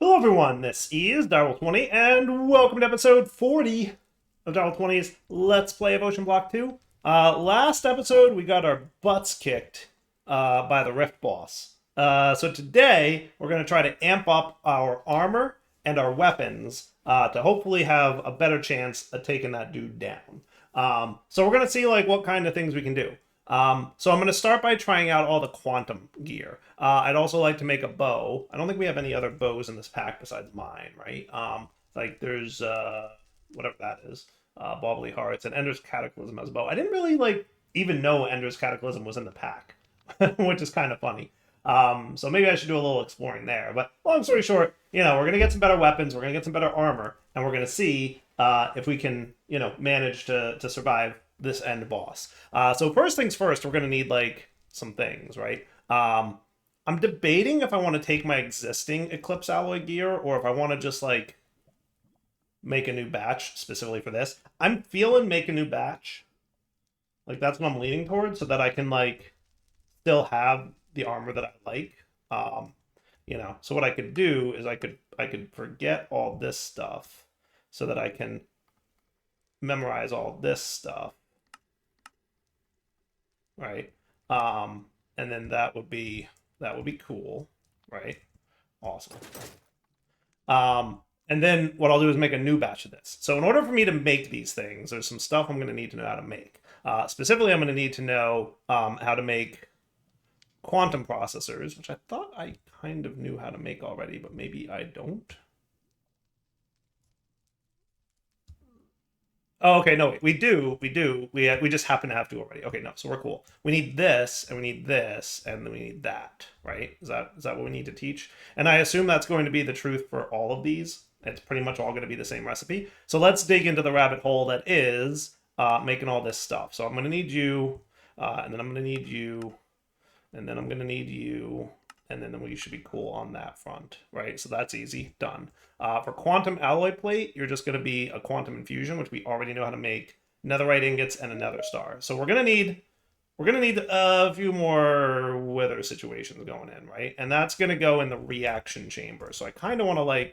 Hello everyone, this is Darryl20, and welcome to episode 40 of Darryl20's Let's Play of OceanBlock2. Last episode, we got our butts kicked by the Rift boss. So today, we're going to try to amp up our armor and our weapons to hopefully have a better chance of taking that dude down. So we're going to see what kind of things we can do. So I'm going to start by trying out all the quantum gear. I'd also like to make a bow. I don't think we have any other bows in this pack besides mine, right? There's, whatever that is, Bobbly Hearts, and Ender's Cataclysm as a bow. I didn't really, even know Ender's Cataclysm was in the pack, which is kind of funny. So maybe I should do a little exploring there. But long story short, we're going to get some better weapons, we're going to get some better armor, and we're going to see if we can, manage to survive this end boss. So first things first, we're going to need some things, right? I'm debating if I want to take my existing Eclipse alloy gear or if I want to just make a new batch specifically for this. I'm feeling make a new batch. That's what I'm leaning towards, so that I can still have the armor that I like. So what I could do is I could forget all this stuff so that I can memorize all this stuff. Right, and then that would be cool, right? Awesome. And then what I'll do is make a new batch of this. So in order for me to make these things, there's some stuff I'm going to need to know how to make. Specifically, I'm going to need to know how to make quantum processors, which I thought I kind of knew how to make already, but maybe I don't. Oh, okay, no, wait, we do. We just happen to have to already. Okay, no, so we're cool. We need this, and we need this, and then we need that, right? Is that what we need to teach? And I assume that's going to be the truth for all of these. It's pretty much all going to be the same recipe. So let's dig into the rabbit hole that is making all this stuff. So I'm going to need you, and then I'm going to need you, and then I'm going to need you, and then we should be cool on that front, right? So that's easy, done. For quantum alloy plate, you're just going to be a quantum infusion, which we already know how to make, netherite ingots, and a nether star. So we're going to need a few more wither situations going in, right? And that's going to go in the reaction chamber. So I kind of want to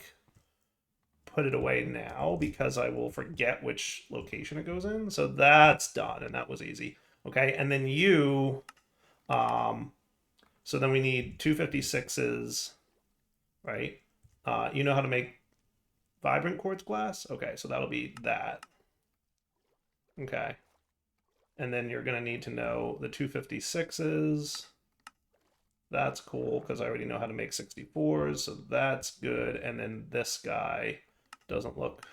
put it away now because I will forget which location it goes in. So that's done, and that was easy. Okay, and then you, so then we need 256s, right? You know how to make vibrant quartz glass? Okay, so that'll be that. Okay. And then you're going to need to know the 256s. That's cool because I already know how to make 64s, so that's good. And then this guy doesn't look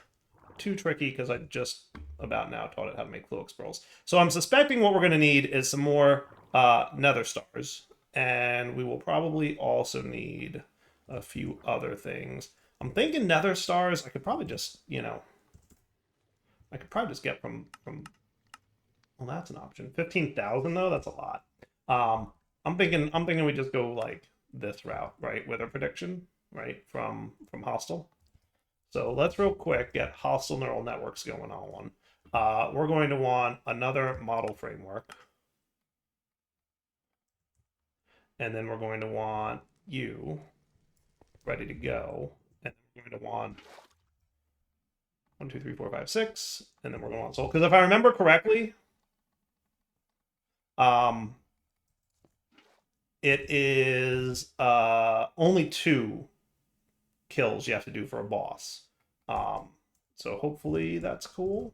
too tricky because I just about now taught it how to make Fluix pearls. So I'm suspecting what we're going to need is some more nether stars. And we will probably also need a few other things. I'm thinking nether stars, I could probably just, I could probably just get from well, that's an option. 15,000 though, that's a lot. I'm thinking we just go this route, right? Wither prediction, right? From hostile. So let's real quick get hostile neural networks going on. We're going to want another model framework. And then we're going to want you ready to go. And we're going to want 1, 2, 3, 4, 5, 6. And then we're going to want soul. Because if I remember correctly, it is only 2 kills you have to do for a boss. So hopefully that's cool.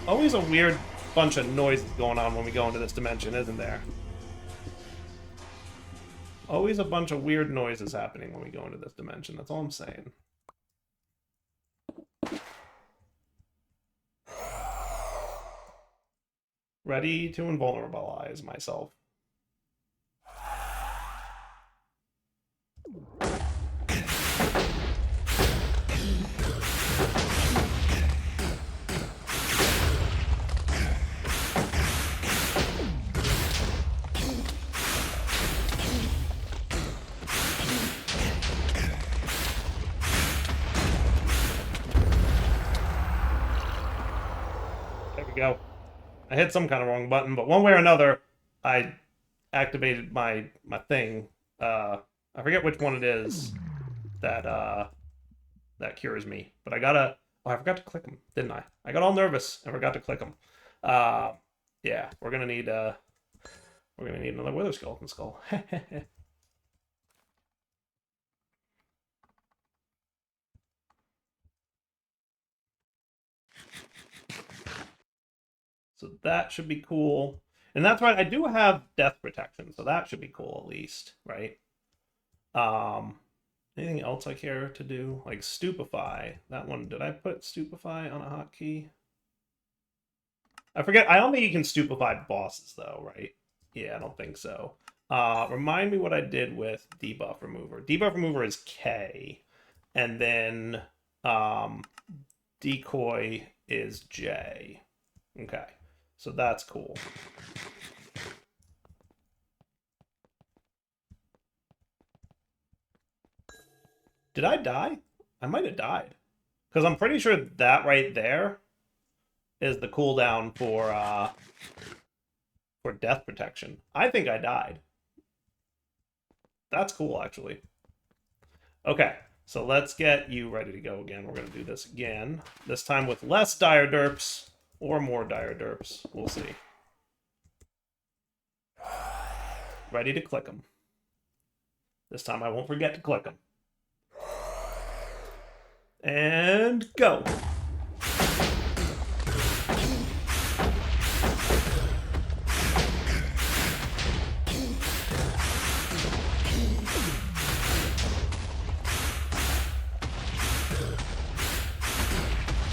Always a weird bunch of noise going on when we go into this dimension, isn't there? Always a bunch of weird noises happening when we go into this dimension. That's all I'm saying. Ready to invulnerabilize myself. Go. I hit some kind of wrong button, but one way or another, I activated my thing. I I forget which one it is that that cures me. But I gotta. Oh, I forgot to click them, didn't I? I got all nervous and forgot to click them. Yeah, we're gonna need another wither skeleton skull. So that should be cool. And that's right, I do have death protection, so that should be cool at least, right? Anything else I care to do? Like stupefy. That one, did I put stupefy on a hotkey? I forget. I don't think you can stupefy bosses though, right? Yeah, I don't think so. Remind me what I did with debuff remover. Debuff remover is K, and then decoy is J. Okay, so that's cool. Did I die? I might have died. Because I'm pretty sure that right there is the cooldown for death protection. I think I died. That's cool, actually. Okay, so let's get you ready to go again. We're going to do this again. This time with less dire derps or more dire derps. We'll see. Ready to click them. This time I won't forget to click them. And go.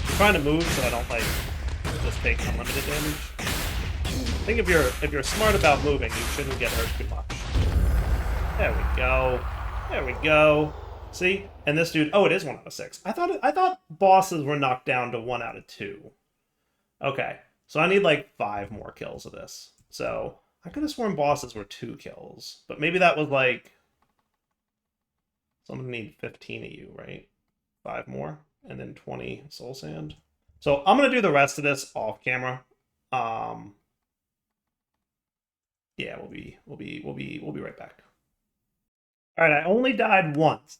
I'm trying to move so I don't like just take unlimited damage. I think if you're smart about moving, you shouldn't get hurt too much. There we go. There we go. See? And this dude, oh, it is 1 out of 6. I thought bosses were knocked down to 1 out of 2. Okay. So I need like 5 more kills of this. So I could have sworn bosses were 2 kills, but maybe that was like someone need 15 of you, right? 5 more and then 20 soul sand. So I'm going to do the rest of this off camera. Yeah, we'll be right back. All right, I only died once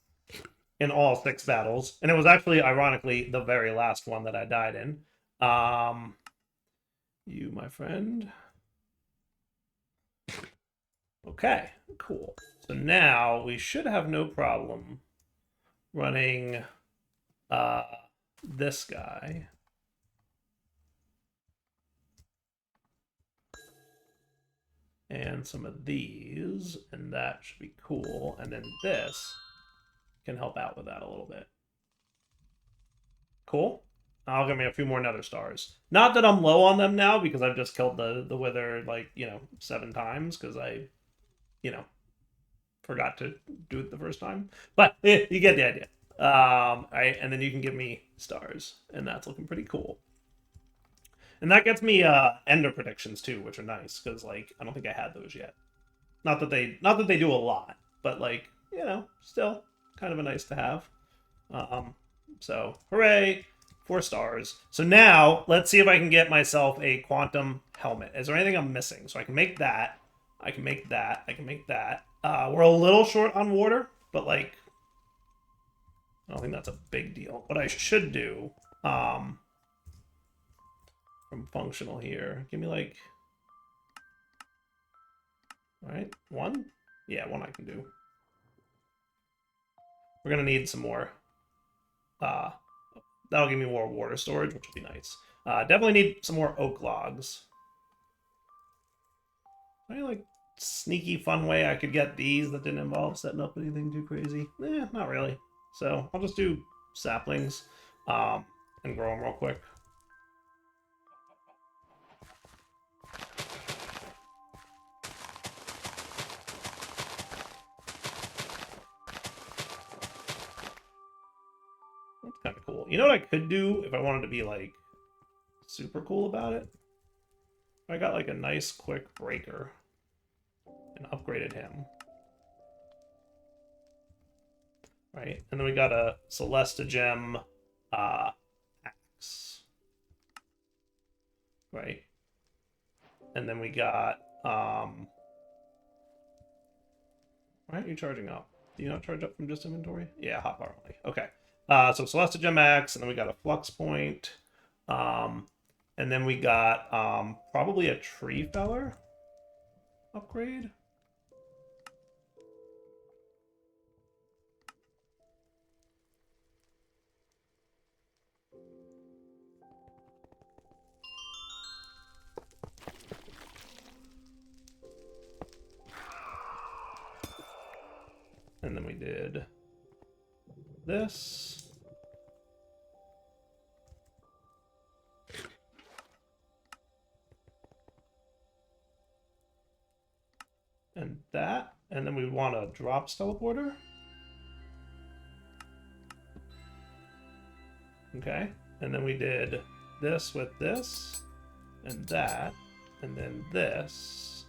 in all 6 battles, and it was actually, ironically, the very last one that I died in. You, my friend. Okay, cool. So now we should have no problem running this guy. And some of these, and that should be cool. And then this can help out with that a little bit. Cool. I'll give me a few more nether stars. Not that I'm low on them now, because I've just killed the wither, like, 7 times, because I, forgot to do it the first time. But you get the idea. All right, and then you can give me stars, and that's looking pretty cool. And that gets me ender predictions too, which are nice, because like I don't think I had those yet. Not that they do a lot, but like, still kind of a nice to have. So hooray, 4 stars. So now let's see if I can get myself a quantum helmet. Is there anything I'm missing? So I can make that. I can make that. I can make that. We're a little short on water, but like, I don't think that's a big deal. What I should do, from functional here, give me like, all right, 1? Yeah, 1 I can do. We're gonna need some more. That'll give me more water storage, which will be nice. Definitely need some more oak logs. Any like sneaky fun way I could get these that didn't involve setting up anything too crazy? Not really. So I'll just do saplings and grow them real quick. That's kind of cool. You know what I could do if I wanted to be like super cool about it? I got like a nice quick breaker and upgraded him. Right, and then we got a Celesta Gem axe. Right. And then we got why aren't you charging up? Do you not charge up from just inventory? Yeah, hotbar only. Okay. So Celestia Gem X, and then we got a Flux Point. And then we got probably a Tree Feller upgrade. And then we did this. And that. And then we want a drops teleporter. Okay. And then we did this with this. And that. And then this.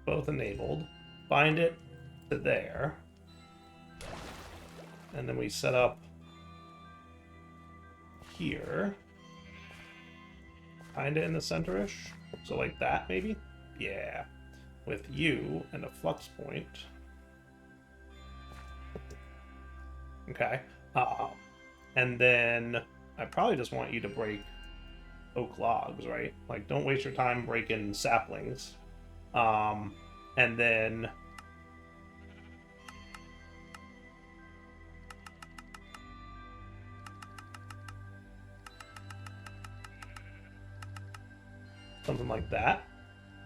Both enabled. Bind it to there. And then we set up here. Kinda in the center-ish. So like that, maybe? Yeah. With you and a flux point. Okay. And then I probably just want you to break oak logs, right? Like, don't waste your time breaking saplings. And then something like that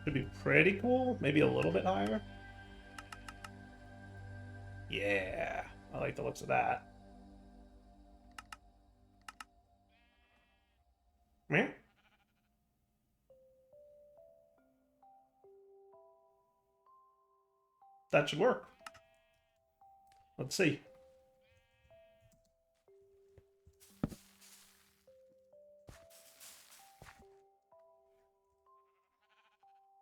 should be pretty cool. Maybe a little bit higher. Yeah, I like the looks of that. Yeah. That should work. Let's see.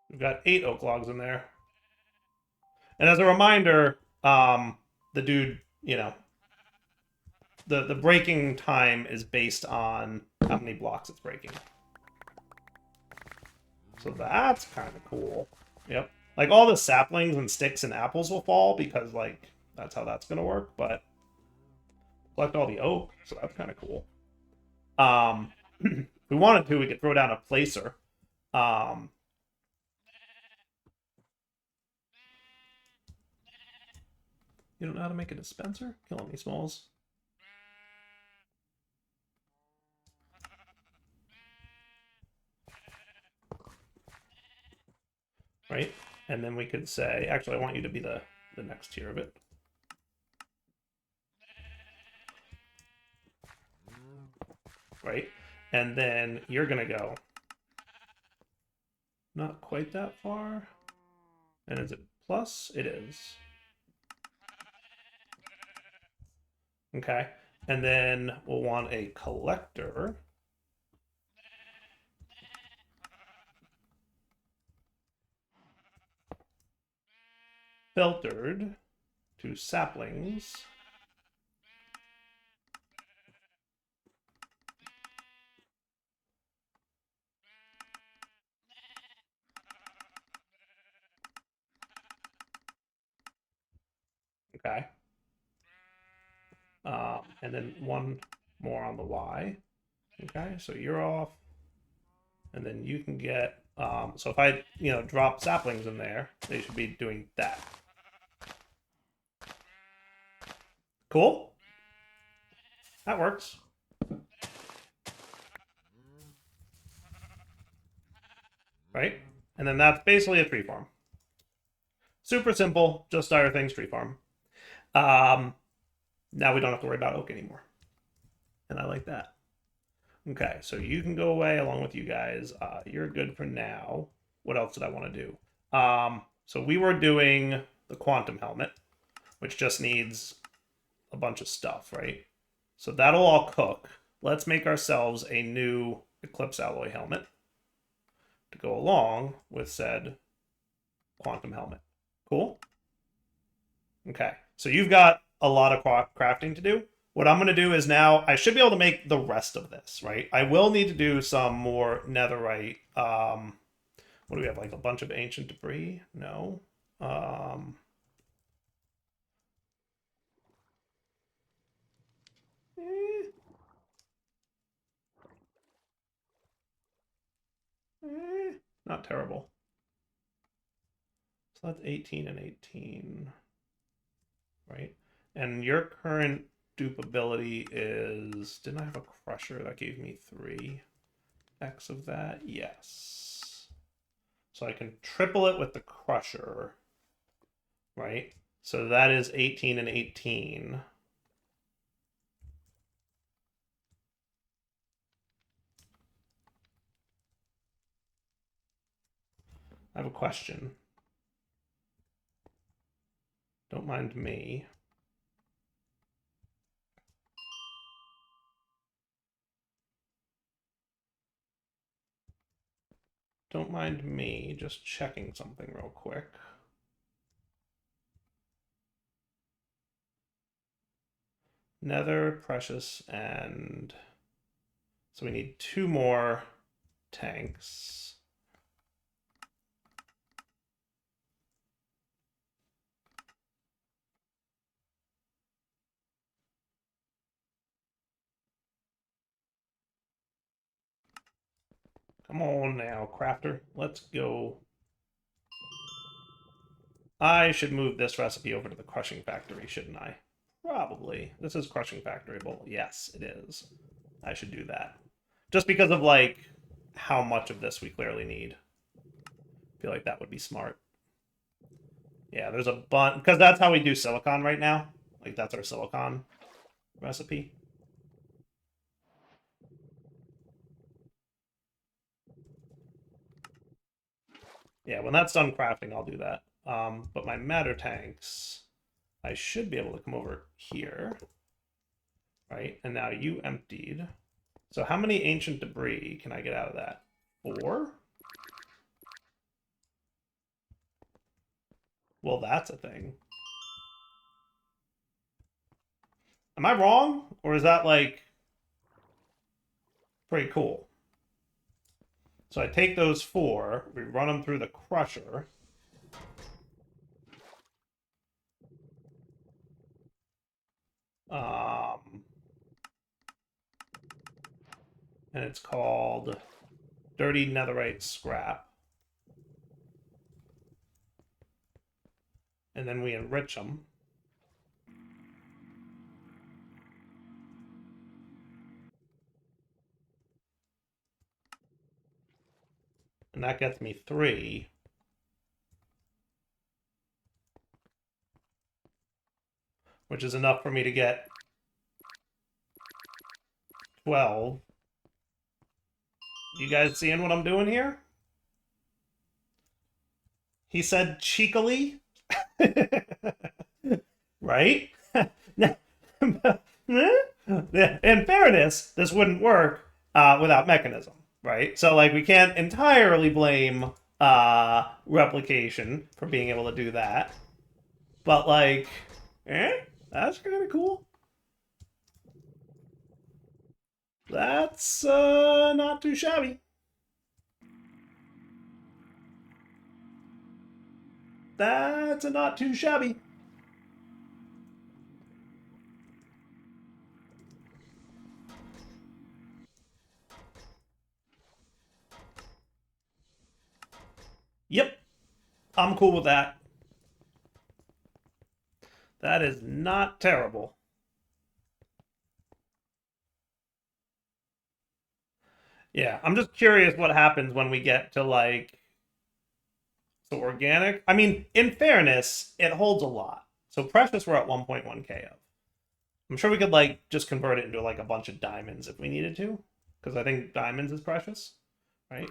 We've got 8 oak logs in there. And as a reminder, the dude, you know, the breaking time is based on how many blocks it's breaking. So that's kind of cool. Yep. Like, all the saplings and sticks and apples will fall because, like, that's how that's going to work. But collect all the oak, so that's kind of cool. If we wanted to, we could throw down a placer. You don't know how to make a dispenser? Killing me, Smalls. Right? And then we could say, actually, I want you to be the next tier of it. Right? And then you're going to go not quite that far. And is it plus? It is. Okay. And then we'll want a collector. Filtered to saplings. Okay. And then one more on the Y. Okay, so you're off. And then you can get, so if I, you know, drop saplings in there, they should be doing that. Cool. That works. Right? And then that's basically a tree farm. Super simple, just dire things tree farm. Now we don't have to worry about oak anymore. And I like that. Okay, so you can go away along with you guys. You're good for now. What else did I want to do? So we were doing the quantum helmet, which just needs a bunch of stuff, right? So that'll all cook. Let's make ourselves a new Eclipse alloy helmet to go along with said quantum helmet. Cool? Okay, so you've got a lot of crafting to do. What I'm going to do is now, I should be able to make the rest of this, right? I will need to do some more netherite. What do we have, like a bunch of ancient debris? No. Not terrible. So that's 18 and 18, right? And your current dupe ability is... Didn't I have a crusher that gave me 3x of that? Yes. So I can triple it with the crusher, right? So that is 18 and 18. I have a question. Don't mind me. Don't mind me just checking something real quick. Nether, precious, and... So we need 2 more tanks. Come on now, crafter. Let's go. I should move this recipe over to the crushing factory, shouldn't I? Probably. This is crushing factoryable. Yes, it is. I should do that. Just because of, like, how much of this we clearly need. I feel like that would be smart. Yeah, there's a bunch... Because that's how we do silicon right now. Like, that's our silicon recipe. Yeah, when that's done crafting, I'll do that. But my matter tanks, I should be able to come over here. Right? And now you emptied. So how many ancient debris can I get out of that? 4? Well, that's a thing. Am I wrong? Or is that, like, pretty cool? So I take those 4, we run them through the crusher. And it's called Dirty Netherite Scrap. And then we enrich them. And that gets me 3. Which is enough for me to get 12. You guys seeing what I'm doing here? He said cheekily. Right? In fairness, this wouldn't work without mechanism, right? So, like, we can't entirely blame replication for being able to do that. But, like, that's kind of cool. That's not too shabby. That's a not too shabby. Yep. I'm cool with that. That is not terrible. Yeah, I'm just curious what happens when we get to, like, so organic. I mean, in fairness, it holds a lot. So precious we're at 1.1k of. I'm sure we could, like, just convert it into, like, a bunch of diamonds if we needed to. Because I think diamonds is precious, right?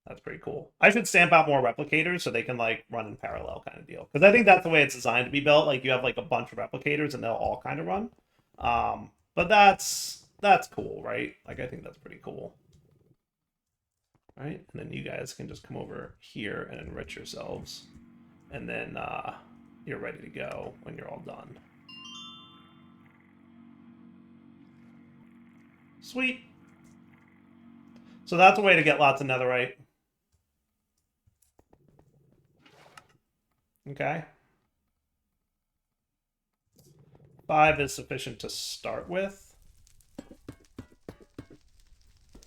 That's pretty cool. I should stamp out more replicators so they can, like, run in parallel kind of deal. Because I think that's the way it's designed to be built. Like, you have, like, a bunch of replicators and they'll all kind of run. But that's cool, right? Like, I think that's pretty cool. Right? And then you guys can just come over here and enrich yourselves. And then you're ready to go when you're all done. Sweet. So that's a way to get lots of netherite. Okay. 5 is sufficient to start with.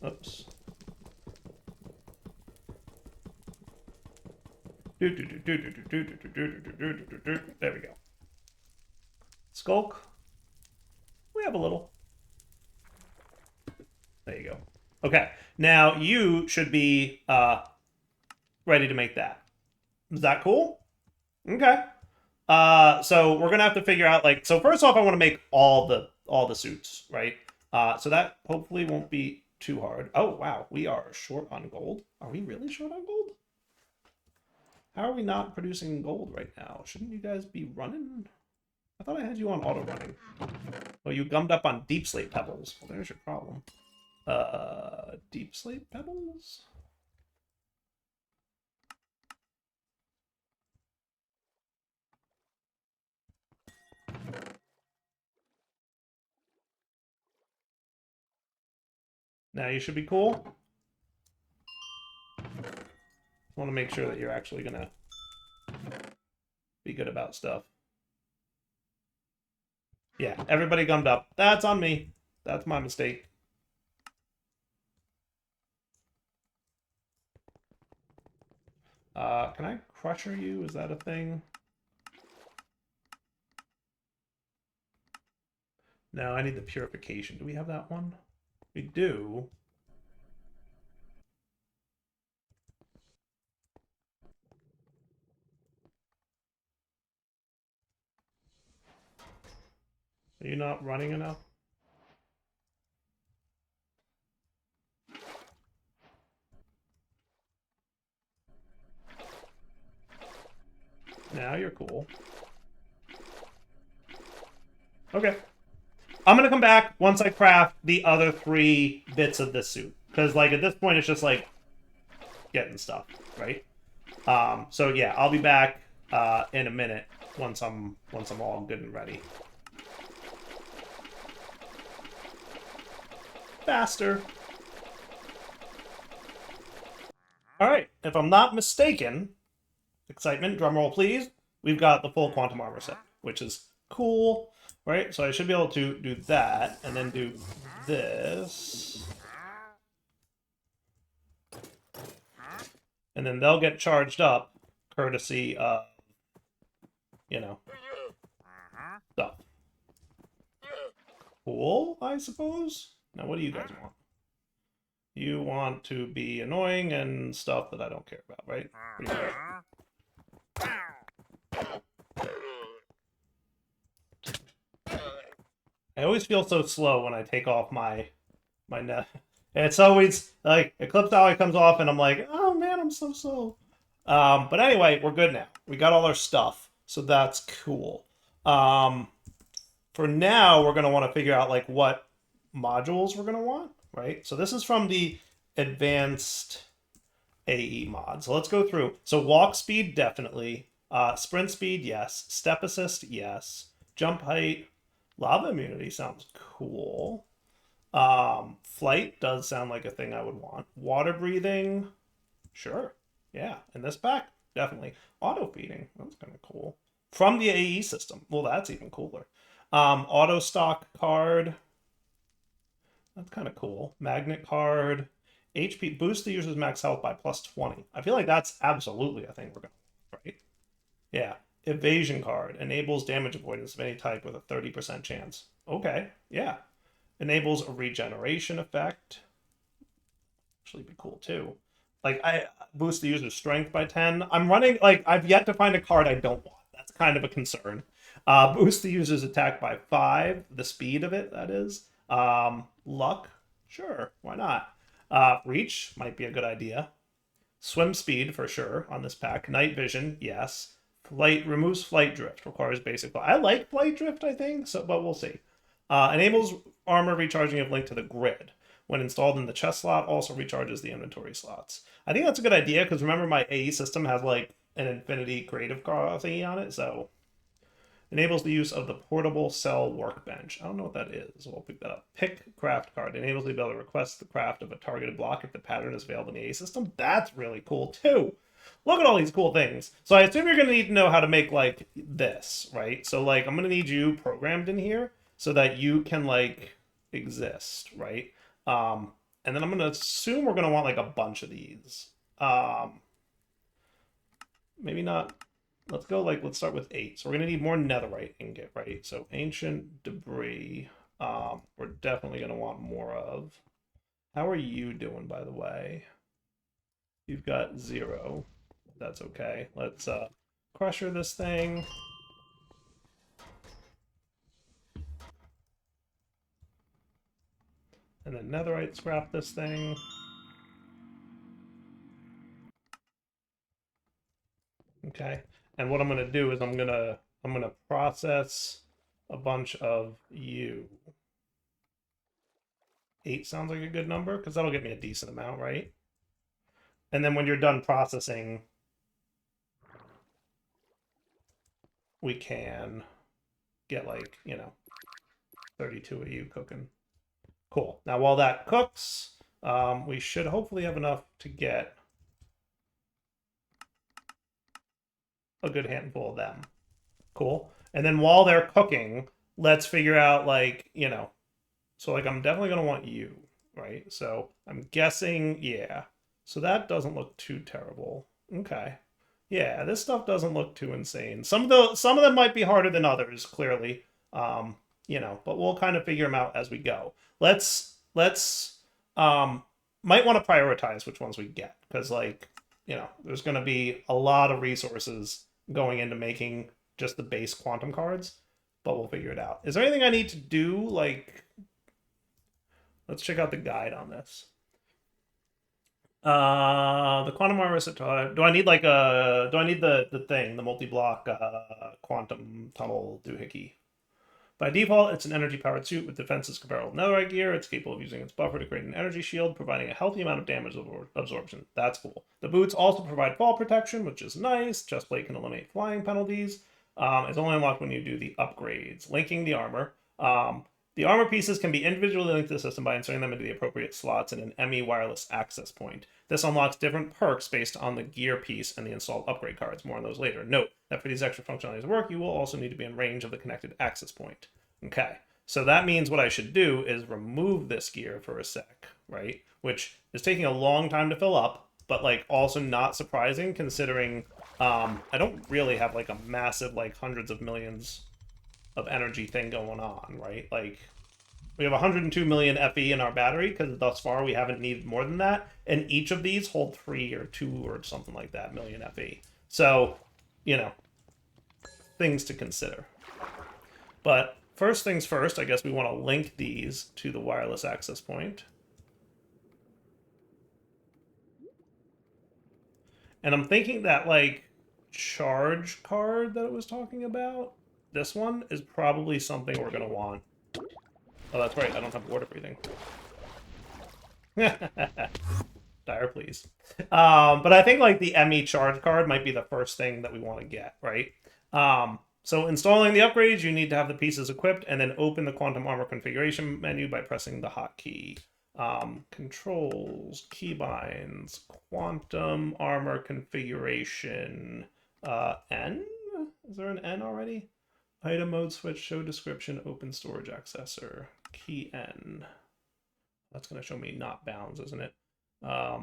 Oops. There we go. Skulk. We have a little. There you go. Okay. Now you should be ready to make that. Is that cool? Okay. So we're gonna have to figure out like so first off I want to make all the suits, right? So that hopefully won't be too hard. Oh wow, we are short on gold. Are we really short on gold? How are we not producing gold right now? Shouldn't you guys be running? I thought I had you on auto running. Oh, you gummed up on deep slate pebbles. Well, there's your problem. Deep slate pebbles? Now you should be cool. I want to make sure that you're actually gonna be good about stuff. Yeah, everybody gummed up. That's on me. That's my mistake. Can I crusher you? Is that a thing? No, I need the purification. Do we have that one? We do. Are you not running enough? Now you're cool. Okay. I'm gonna come back once I craft the other 3 bits of this suit. Because, like, at this point, it's just, like, getting stuff, right? So, yeah, I'll be back in a minute once I'm all good and ready. Faster. Alright, if I'm not mistaken, excitement, drumroll please, we've got the full quantum armor set, which is cool, right? So I should be able to do that, and then do this. And then they'll get charged up, courtesy of, you know, stuff. Cool, I suppose? Now what do you guys want? You want to be annoying and stuff that I don't care about, right? I always feel so slow when I take off my net. It's always like Eclipse always comes off and I'm like, oh man, I'm so slow. But anyway, we're good now. We got all our stuff, so that's cool. For now, we're gonna want to figure out like what modules we're gonna want, right? So this is from the advanced AE mod. So let's go through. So walk speed, definitely. Sprint speed, yes. Step assist, yes. Jump height, lava immunity sounds cool. Flight does sound like a thing I would want. Water breathing, sure. Yeah, in this pack, definitely. Auto feeding, that's kind of cool. From the AE system, well, that's even cooler. Auto stock card, that's kind of cool. Magnet card, HP boost the user's max health by plus 20. I feel like that's absolutely a thing we're going to, right? Yeah. Evasion card enables damage avoidance of any type with a 30% chance. Okay, yeah. Enables a regeneration effect. Actually be cool too. Like I boost the user's strength by 10. I'm running like I've yet to find a card I don't want. That's kind of a concern. Boost the user's attack by 5, the speed of it, that is. Luck, sure, why not? Reach might be a good idea. Swim speed for sure on this pack. Night vision, yes. Flight removes flight drift, requires basic. I like flight drift, I think, so but we'll see. Enables armor recharging if linked to the grid. When installed in the chest slot, also recharges the inventory slots. I think that's a good idea because remember my AE system has like an infinity creative thingy on it, so enables the use of the portable cell workbench. I don't know what that is. We'll pick that up. Pick craft card enables the ability to request the craft of a targeted block if the pattern is available in the AE system. That's really cool too. Look at all these cool things. So I assume you're going to need to know how to make like this, right? So like I'm going to need you programmed in here so that you can like exist, right? And then I'm going to assume we're going to want like a bunch of these. maybe not. Let's go let's start with 8. So we're gonna need more netherite ingot, right? So ancient debris, we're definitely gonna want more of. How are you doing, by the way? You've got 0. That's okay. Let's crusher this thing. And then netherite scrap this thing. Okay. And what I'm gonna do is I'm gonna process a bunch of you. 8 sounds like a good number, because that'll get me a decent amount, right? And then when you're done processing, we can get 32 of you cooking. Cool. Now while that cooks, we should hopefully have enough to get a good handful of them. Cool. And then while they're cooking, let's figure out so I'm definitely gonna want you, right? So I'm guessing, yeah. So that doesn't look too terrible. Okay. Yeah, this stuff doesn't look too insane. Some of them might be harder than others, clearly. But we'll kind of figure them out as we go. Let's might want to prioritize which ones we get, because there's going to be a lot of resources going into making just the base quantum cards, but we'll figure it out. Is there anything I need to do? Let's check out the guide on this. The quantum armor is do I need do I need the thing, the multi-block quantum tunnel doohickey? By default, it's an energy-powered suit with defenses comparable to netherite gear. It's capable of using its buffer to create an energy shield, providing a healthy amount of damage absorption. That's cool. The boots also provide fall protection, which is nice. Chestplate can eliminate flying penalties. It's only unlocked when you do the upgrades. Linking the armor. The armor pieces can be individually linked to the system by inserting them into the appropriate slots in an ME wireless access point. This unlocks different perks based on the gear piece and the installed upgrade cards. More on those later. Note that for these extra functionalities to work, you will also need to be in range of the connected access point. Okay, so that means what I should do is remove this gear for a sec, right? Which is taking a long time to fill up, but also not surprising considering I don't really have a massive hundreds of millions of energy thing going on, right? We have 102 million FE in our battery because thus far we haven't needed more than that, and each of these hold 3 or 2 or something like that million FE. So, things to consider. But first things first, I guess we want to link these to the wireless access point. And I'm thinking that charge card that it was talking about, this one is probably something we're going to want. Oh, that's right. I don't have water breathing. Dire, please. But I think the ME charge card might be the first thing that we want to get, right? So installing the upgrades, you need to have the pieces equipped and then open the quantum armor configuration menu by pressing the hotkey. Controls, keybinds, quantum armor configuration. N? Is there an N already? Item mode switch, show description, open storage accessor. Key N. That's going to show me not bounds, isn't it? I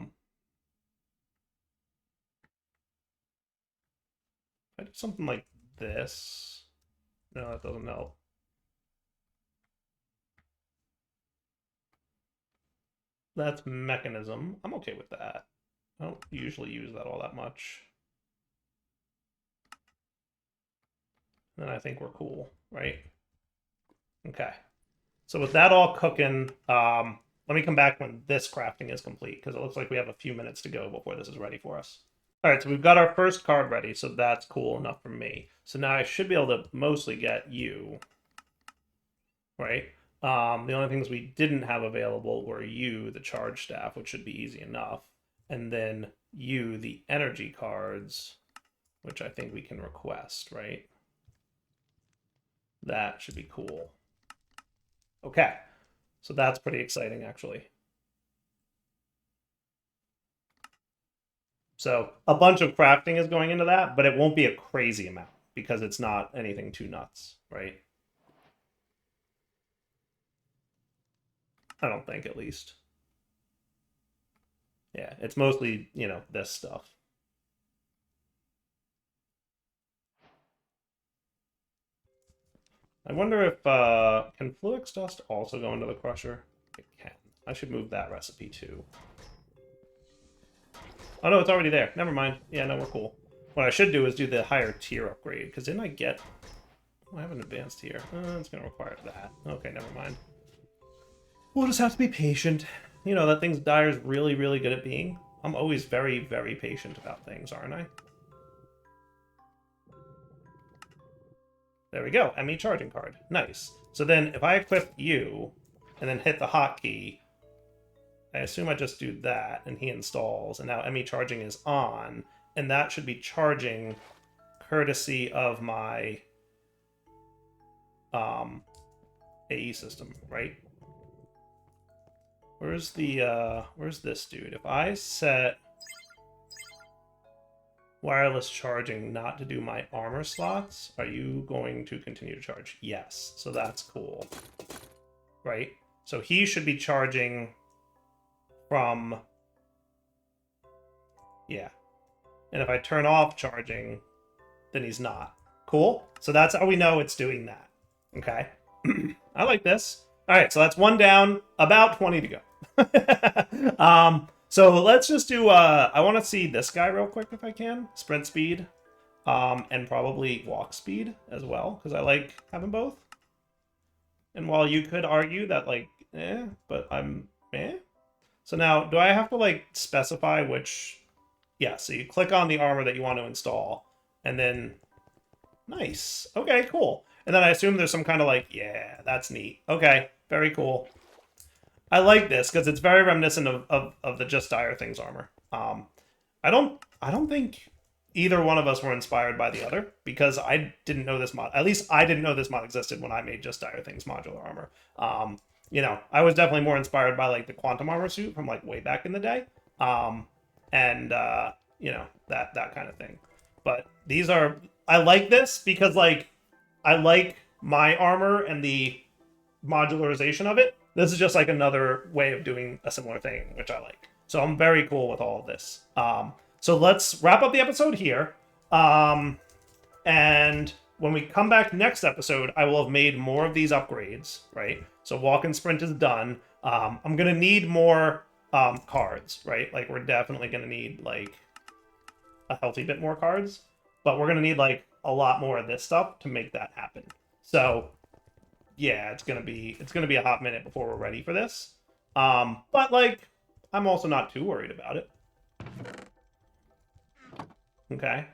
do something like this. No, that doesn't help. That's mechanism. I'm okay with that. I don't usually use that all that much. And I think we're cool, right? Okay. So with that all cooking, let me come back when this crafting is complete, because it looks like we have a few minutes to go before this is ready for us. All right, so we've got our first card ready, so that's cool enough for me. So now I should be able to mostly get you, right? The only things we didn't have available were you, the charge staff, which should be easy enough, and then you, the energy cards, which I think we can request, right? That should be cool. Okay, so that's pretty exciting, actually. So a bunch of crafting is going into that, but it won't be a crazy amount because it's not anything too nuts, right? I don't think, at least. Yeah, it's mostly, this stuff. I wonder if, can Fluix Dust also go into the Crusher? It can. I should move that recipe too. Oh no, it's already there. Never mind. Yeah, no, we're cool. What I should do is do the higher tier upgrade, because didn't I get... Oh, I have an advanced tier. It's going to require that. Okay, never mind. We'll just have to be patient. You know, that thing's Dyer's really, really good at being. I'm always very, very patient about things, aren't I? There we go. ME charging card. Nice. So then if I equip you and then hit the hotkey, I assume I just do that and he installs, and now ME charging is on, and that should be charging courtesy of my AE system, right? Where's this dude? If I set wireless charging not to do my armor slots, are you going to continue to charge? Yes. So that's cool. Right? So he should be charging from... Yeah. And if I turn off charging, then he's not. Cool? So that's how we know it's doing that. Okay? I like this. Alright, so that's one down, about 20 to go. So let's just do, I want to see this guy real quick if I can. Sprint speed, and probably walk speed as well, because I like having both. And while you could argue that, like, but I'm, So now, do I have to, like, specify which... Yeah, so you click on the armor that you want to install, and then... Nice. Okay, cool. And then I assume there's some kind of, like, yeah, that's neat. Okay, very cool. I like this because it's very reminiscent of the Just Dire Things armor. I don't think either one of us were inspired by the other, because I didn't know this mod. At least I didn't know this mod existed when I made Just Dire Things modular armor. You know, I was definitely more inspired by like the quantum armor suit from like way back in the day, you know, that kind of thing. But these are, I like this because like I like my armor and the modularization of it. This is just like another way of doing a similar thing, which I like. So I'm very cool with all of this. So let's wrap up the episode here. And when we come back next episode, I will have made more of these upgrades, right? So walk and sprint is done. I'm going to need more cards, right? Like we're definitely going to need like a healthy bit more cards, but we're going to need like a lot more of this stuff to make that happen. So yeah, it's gonna be a hot minute before we're ready for this. But like, I'm also not too worried about it. Okay.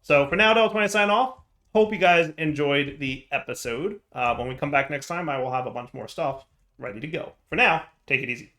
So for now, Del20 sign off. Hope you guys enjoyed the episode. When we come back next time, I will have a bunch more stuff ready to go. For now, take it easy.